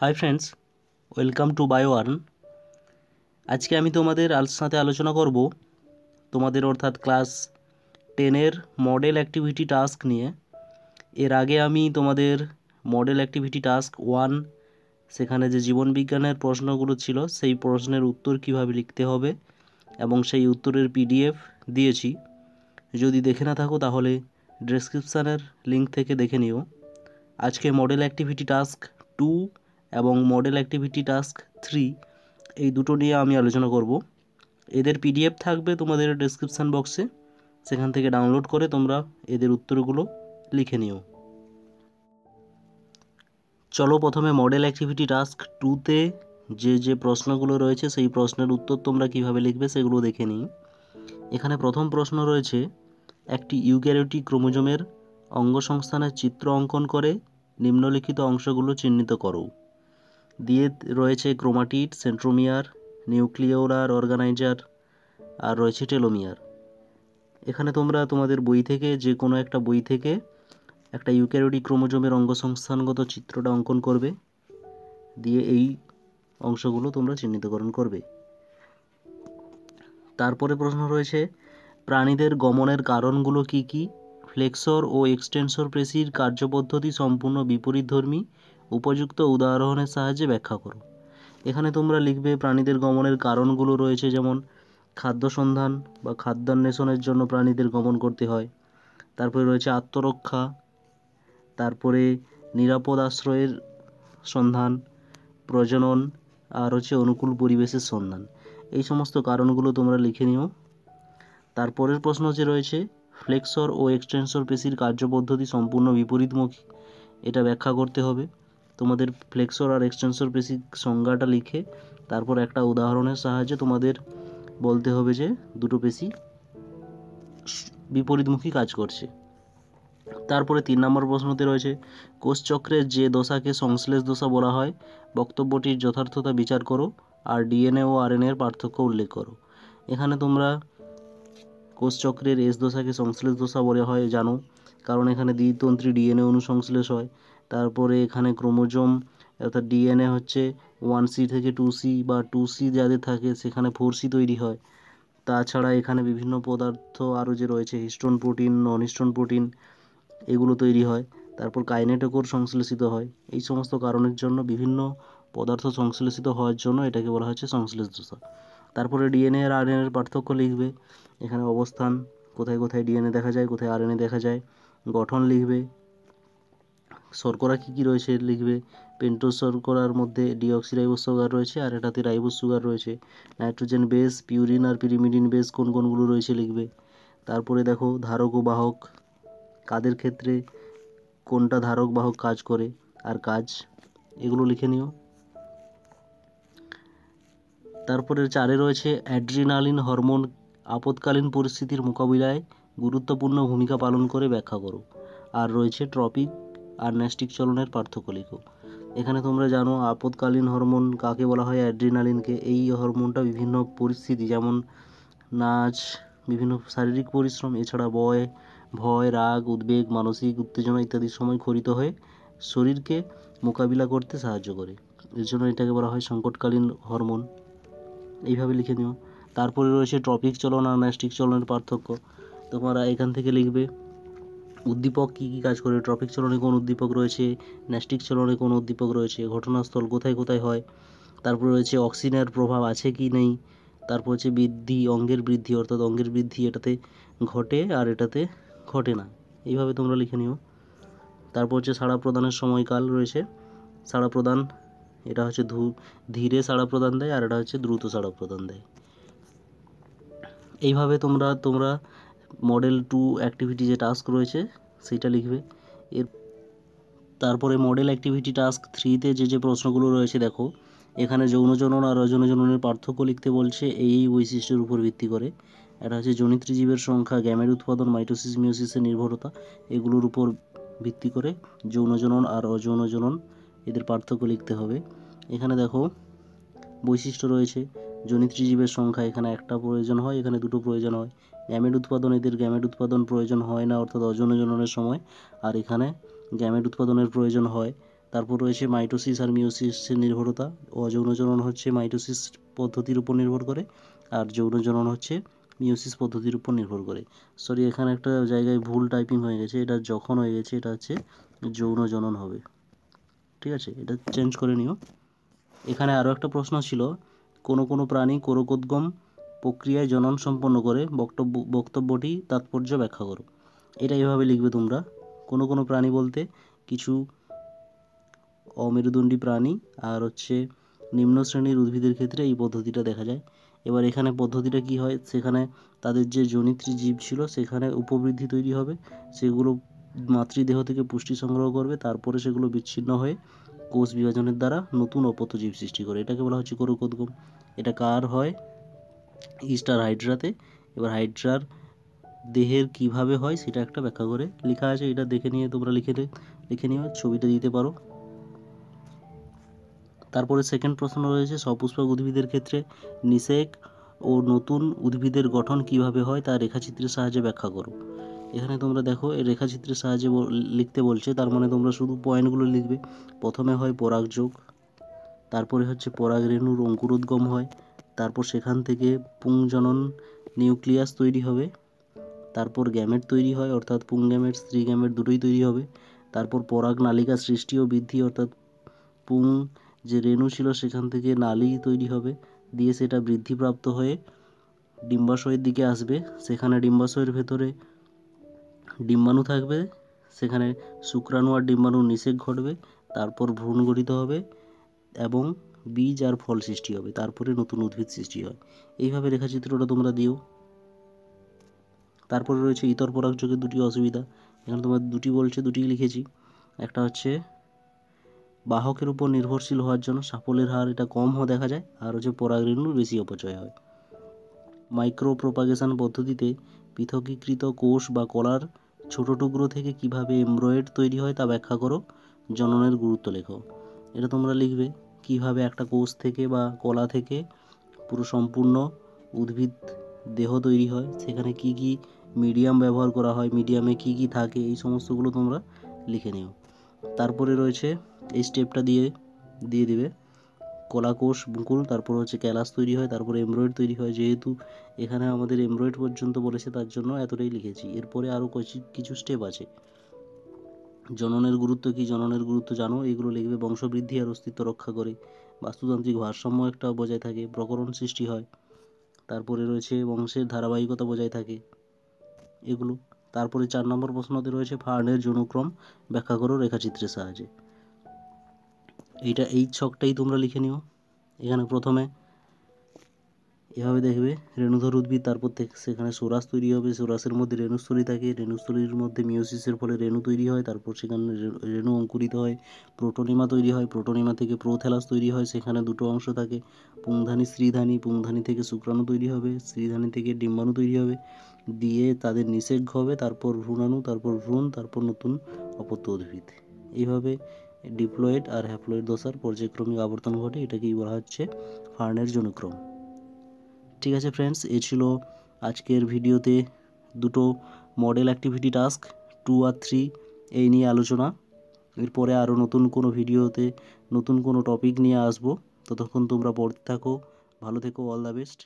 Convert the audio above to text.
Hi friends, welcome to bio earn. আজকে আমি তোমাদের সাথে আলোচনা করব তোমাদের অর্থাৎ ক্লাস 10-এর মডেল অ্যাক্টিভিটি টাস্ক নিয়ে। এর আগে আমি তোমাদের মডেল অ্যাক্টিভিটি টাস্ক 1, সেখানে যে জীবনবিজ্ঞানের প্রশ্নগুলো ছিল সেই প্রশ্নের উত্তর কিভাবে লিখতে হবে এবং সেই উত্তরের পিডিএফ দিয়েছি। যদি দেখে না থাকো তাহলে ডেসক্রিপশানের লিঙ্ক থেকে দেখে নিও। আজকে মডেল অ্যাক্টিভিটি টাস্ক 2 এবং মডেল অ্যাক্টিভিটি টাস্ক 3 এই দুটো নিয়ে আমি আলোচনা করব। এদের পিডিএফ থাকবে তোমাদের ডেসক্রিপশান বক্সে, সেখান থেকে ডাউনলোড করে তোমরা এদের উত্তরগুলো লিখে নিও। চলো প্রথমে মডেল অ্যাক্টিভিটি টাস্ক 2-তে যে প্রশ্নগুলো রয়েছে সেই প্রশ্নের উত্তর তোমরা কিভাবে লিখবে সেগুলো দেখে নিই। এখানে প্রথম প্রশ্ন রয়েছে, একটি ইউক্যারিওটিক ক্রোমোজোমের অঙ্গসংস্থানের চিত্র অঙ্কন করে নিম্নলিখিত অংশগুলো চিহ্নিত করো। দিয়ে রয়েছে ক্রোমাটিড, সেন্ট্রোমিয়ার, নিউক্লিওলার অর্গানাইজার আর রয়েছে টেলোমিয়ার। এখানে তোমরা তোমাদের বই থেকে যে কোনো একটা বই থেকে একটা ইউক্যারিওটিক ক্রোমোজোমের অঙ্গসংস্থানগত চিত্রটা অঙ্কন করবে, দিয়ে এই অংশগুলো তোমরা চিহ্নিতকরণ করবে। তারপরে প্রশ্ন রয়েছে, প্রাণীদের গমনের কারণগুলো কি কি? ফ্লেক্সর ও এক্সটেনসর পেশির কার্যপদ্ধতি সম্পূর্ণ বিপরীতধর্মী, উপযুক্ত উদাহরণের সাহায্যে ব্যাখ্যা করো। এখানে তোমরা লিখবে প্রাণীদের গমনের কারণগুলো রয়েছে, যেমন খাদ্য সন্ধান বা খাদ্যান্বেষণের জন্য প্রাণীদের গমন করতে হয়। তারপরে রয়েছে আত্মরক্ষা, তারপরে নিরাপদ আশ্রয়ের সন্ধান, প্রজনন আর হচ্ছে অনুকূল পরিবেশের সন্ধান। এই সমস্ত কারণগুলো তোমরা লিখে নিও। তারপরের প্রশ্ন যে রয়েছে, ফ্লেক্সর ও এক্সটেনসর পেশির কার্যপদ্ধতি সম্পূর্ণ বিপরীতমুখী, এটা ব্যাখ্যা করতে হবে। তোমাদের ফ্লেক্সর আর এক্সটেনসর পেশির সংজ্ঞাটা লিখে তারপর একটা উদাহরণের সাহায্যে তোমাদের বলতে হবে যে দুটো পেশি বিপরীতমুখী কাজ করছে। তারপরে 3 নম্বর প্রশ্নতে রয়েছে, কোষচক্রের যে দশাকে সংশ্লেষ দশা বলা হয়, বক্তব্যটির যথার্থতা বিচার করো আর ডিএনএ ও আরএনএ এর পার্থক্য উল্লেখ করো। এখানে তোমরা কোষচক্রের এস দশাকে সংশ্লেষ দশা বলা হয় জানো, কারণ এখানে দ্বিতন্ত্রী ডিএনএ অনুসংশ্লেষ হয়। তারপরে এখানে ক্রোমোজোম অর্থাৎ ডিএনএ হচ্ছে 1C থেকে 2C বা 2C যাদের থাকে সেখানে 4C তৈরি হয়। তাছাড়া এখানে বিভিন্ন পদার্থ আরও যে রয়েছে, হিস্টোন প্রোটিন, নন হিস্টোন প্রোটিন, এগুলো তৈরি হয়। তারপর কাইনেটোকোর সংশ্লেষিত হয়। এই সমস্ত কারণের জন্য বিভিন্ন পদার্থ সংশ্লেষিত হওয়ার জন্য এটাকে বলা হচ্ছে সংশ্লেষ দশা। তারপরে ডিএনএ আর আরএনএ এর পার্থক্য লিখবে। এখানে অবস্থান, কোথায় কোথায় ডিএনএ দেখা যায়, কোথায় আরএনএ দেখা যায়। গঠন লিখবে। শর্করা কী কী রয়েছে লিখবে। পেন্টোজ শর্করার মধ্যে ডিঅক্সিরাইবোজ সুগার রয়েছে আর এটাতে রাইবোজ সুগার রয়েছে। নাইট্রোজেন বেস, পিউরিন আর পিরিমিডিন বেস কোন কোনগুলো রয়েছে লিখবে। তারপরে দেখো ধারক ও বাহক, কাদের ক্ষেত্রে কোনটা ধারক বাহক কাজ করে আর কাজ, এগুলো লিখে নিও। তারপরে 4-এ রয়েছে, অ্যাড্রিনালিন হরমোন আপৎকালীন পরিস্থিতির মোকাবিলায় গুরুত্বপূর্ণ ভূমিকা পালন করে, ব্যাখ্যা করো। আর রয়েছে ট্রপিক আর ন্যাস্টিক চলনের পার্থক্য লিখো। এখানে তোমরা জানো আপৎকালীন হরমোন কাকে বলা হয়, অ্যাড্রিনালিনকে। এই হরমোনটা বিভিন্ন পরিস্থিতি যেমন নাচ, বিভিন্ন শারীরিক পরিশ্রম, এছাড়া ভয়, রাগ, উদ্বেগ, মানসিক উত্তেজনা ইত্যাদির সময় ক্ষরিত হয়ে শরীরকে মোকাবিলা করতে সাহায্য করে। এর জন্য এটাকে বলা হয় সংকটকালীন হরমোন। এইভাবে লিখে নিও। তারপরে রয়েছে ট্রপিক চলন আর ন্যাস্টিক চলনের পার্থক্য। তোমরা এখান থেকে লিখবে উদ্দীপক কী কী কাজ করে, ট্রপিক চলনে কোন উদ্দীপক রয়েছে, ন্যাস্টিক চলনে কোন উদ্দীপক রয়েছে, ঘটনাস্থল কোথায় কোথায় হয়। তারপর রয়েছে অক্সিনের প্রভাব আছে কি নেই। তারপর হচ্ছে বৃদ্ধি, অঙ্গের বৃদ্ধি, অর্থাৎ অঙ্গের বৃদ্ধি এটাতে ঘটে আর এটাতে ঘটে না। এইভাবে তোমরা লিখে নিও। তারপর হচ্ছে সাড়া প্রদানের সময়কাল রয়েছে। সাড়া প্রদান, এটা হচ্ছে ধীরে সাড়া প্রদান দেয় আর এটা হচ্ছে দ্রুত সাড়া প্রদান দেয়। এইভাবে তোমরা মডেল 2 অ্যাক্টিভিটি যে টাস্ক রয়েছে সেটা লিখবে। তারপরে মডেল অ্যাক্টিভিটি টাস্ক 3-তে যে প্রশ্নগুলো রয়েছে দেখো, এখানে যৌন জনন আর অযৌন জননের পার্থক্য লিখতে বলছে এই বৈশিষ্ট্যের উপর ভিত্তি করে। এটা হচ্ছে জনিত্রী জীবের সংখ্যা, গ্যামেট উৎপাদন, মাইটোসিস মিওসিসের নির্ভরতা, এগুলোর উপর ভিত্তি করে যৌন জনন আর অযৌন জনন এদের পার্থক্য লিখতে হবে। এখানে দেখো বৈশিষ্ট্য রয়েছে, জনিত্রী জীবের সংখ্যা এখানে একটা প্রয়োজন হয়, এখানে দুটো প্রয়োজন হয়। গ্যামেট উৎপাদন, এদের গ্যামেট উৎপাদন প্রয়োজন হয় না অর্থাৎ অযৌন জননের সময়, আর এখানে গ্যামেট উৎপাদনের প্রয়োজন হয় তারপর রয়েছে মাইটোসিস আর মিওসিসের নির্ভরতা। অযৌন জনন হচ্ছে মাইটোসিস পদ্ধতির উপর নির্ভর করে, আর যৌন জনন হচ্ছে মিওসিস পদ্ধতির উপর নির্ভর করে। সরি, এখানে একটা জায়গায় ভুল টাইপিং হয়ে গেছে, এটা যখন হয়ে গেছে, এটা হচ্ছে যৌন জনন হবে। ঠিক আছে, এটা চেঞ্জ করে নিও। এখানে আরও একটা প্রশ্ন ছিল, কোনো প্রাণী কোরকোদ্গম প্রক্রিয়ায় জনন সম্পন্ন করে, বক্তব্যটি তাৎপর্য ব্যাখ্যা করো। এটা এভাবে লিখবে তোমরা, কোনো প্রাণী বলতে কিছু অমেরুদণ্ডী প্রাণী আর হচ্ছে নিম্ন শ্রেণীর উদ্ভিদের ক্ষেত্রে এই পদ্ধতিটা দেখা যায়। এবার এখানে পদ্ধতিটা কি হয়, সেখানে তাদের যে জনিত্রী জীব ছিল সেখানে উপবৃদ্ধি তৈরি হবে, সেগুলো মাতৃদেহ থেকে পুষ্টি সংগ্রহ করবে, তারপরে সেগুলো বিচ্ছিন্ন হয়ে কোষ বিভাজনের দ্বারা নতুন অপত্য জীব সৃষ্টি করে। এটাকে বলা হচ্ছে কোরকোদ্গম। এটা কার হয়? ইস্টার হাইড্রাতে। এবার হাইড্রার দেহের কিভাবে হয় সেটা একটা ব্যাখ্যা করে লেখা আছে, এটা দেখে নিয়ে তোমরা লিখে নিও, ছবিটা দিতে পারো। তারপরে সেকেন্ড প্রশ্ন রয়েছে, সপুষ্পক উদ্ভিদের ক্ষেত্রে নিষেক ও নতুন উদ্ভিদের গঠন কিভাবে হয় তা রেখাচিত্রের সাহায্যে ব্যাখ্যা করো। এখানে তোমরা দেখো, এই রেখাচিত্রের সাহায্যে লিখতে বলছে, তার মানে তোমরা শুধু পয়েন্টগুলো লিখবে। প্রথমে হয় পরাগযোগ, তারপরে হচ্ছে পরাগরেণুর অঙ্কুরোদ্গম হয়, তারপর সেখান থেকে পুংজনন নিউক্লিয়াস তৈরি হবে, তারপর গ্যামেট তৈরি হয়, অর্থাৎ পুংগ্যামেট স্ত্রী গ্যামেট দুটোই তৈরি হবে, তারপর পরাগ নালিকা সৃষ্টি ও বৃদ্ধি, অর্থাৎ পুং যে রেণু ছিল সেখান থেকে নালী তৈরি হবে, দিয়ে সেটা বৃদ্ধিপ্রাপ্ত হয়ে ডিম্বাশয়ের দিকে আসবে, সেখানে ডিম্বাশয়ের ভেতরে ডিম্বাণু থাকবে, সেখানে শুক্রাণু আর ডিম্বাণুর নিষেক ঘটবে, তারপর ভ্রূণ গঠিত হবে এবং বীজ আর ফল সৃষ্টি হবে, তারপরে নতুন উদ্ভিদ সৃষ্টি হয়। এইভাবে রেখাচিত্রটা তোমরা দিও। তারপরে রয়েছে ইতর পরাগযোগের দুটি অসুবিধা। এখানে তোমার দুটি বলছে, দুটি লিখেছি। একটা হচ্ছে বাহকের উপর নির্ভরশীল হওয়ার জন্য সাফল্যের হার এটা কম দেখা যায়, আর হচ্ছে পরাগরেণুর বেশি অপচয় হয়। মাইক্রো প্রোপাগেশন পদ্ধতিতে পৃথকীকৃত কোষ বা কলার ছোট টুকরো থেকে কিভাবে এমব্রয়েড তৈরি হয় তা ব্যাখ্যা করো, জননের গুরুত্ব লেখো। এটা তোমরা লিখবে, কিভাবে একটা কোষ থেকে বা কলা থেকে পুরো সম্পূর্ণ উদ্ভিদ দেহ তৈরি হয়, সেখানে কি কি মিডিয়াম ব্যবহার করা হয়, মিডিয়ামে কি কি থাকে, এই সমস্তগুলো তোমরা লিখে নিও। তারপরে রয়েছে এই স্টেপটা দিয়ে দিবে কলাকোষ মুকুল, তারপর হচ্ছে ক্যালাস তৈরি হয়, তারপরে এমব্রয়েড তৈরি হয়। যেহেতু এখানে আমাদের এমব্রয়েড পর্যন্ত বলেছে তার জন্য এতটাই লিখেছি। এরপরে আরও কিছু স্টেপ আছে। জননের গুরুত্ব কি? জননের গুরুত্ব জানো, এগুলো লিখবে। বংশবৃদ্ধি আর অস্তিত্ব রক্ষা করে, বাস্তুতান্ত্রিক ভারসাম্য একটা বজায় থাকে, প্রকরণ সৃষ্টি হয়, তারপরে রয়েছে বংশের ধারাবাহিকতা বজায় থাকে, এগুলো। তারপরে 4 নম্বর প্রশ্নতে রয়েছে ফার্নের যৌনক্রম ব্যাখ্যা করো রেখাচিত্রের সাহায্যে। এই ছকটাই তোমরা লিখে নিও। এখানে প্রথমে এভাবে দেখবে রেণুধর উদ্ভিদ, তারপর সেখানে সোরাস তৈরি হবে, সোরাসের মধ্যে রেণুস্থলী থাকে, রেণুস্থলীর মধ্যে মিওসিসের ফলে রেণু তৈরি হয়, তারপর সেখানে রেণু অঙ্কুরিত হয়, প্রোটোনিমা তৈরি হয়, প্রোটোনিমা থেকে প্রোথ্যালাস তৈরি হয়, সেখানে দুটো অংশ থাকে, পুংধানী স্ত্রীধানী, পুংধানী থেকে শুক্রাণু তৈরি হবে, স্ত্রীধানী থেকে ডিম্বাণু তৈরি হবে, দিয়ে তাদের নিষেক হবে, তারপর ভ্রূণাণু, তারপর ভ্রূণ, তারপর নতুন অপত্য উদ্ভিদ। এইভাবে ডিপ্লয়েড আর হ্যাপ্লয়েড দশার পর্যায়ক্রমিক আবর্তন ঘটে, এটাকেই বলা হচ্ছে ফার্নের যৌনক্রম। ঠিক আছে ফ্রেন্ডস, এ ছিল আজকের ভিডিওতে দুটো মডেল অ্যাক্টিভিটি টাস্ক 2 আর 3 এই নিয়ে আলোচনা। এরপরে আরও নতুন কোনো ভিডিওতে নতুন কোনো টপিক নিয়ে আসবো। ততক্ষণ তোমরা পড়তে থাকো, ভালো থেকো, অল দ্য বেস্ট।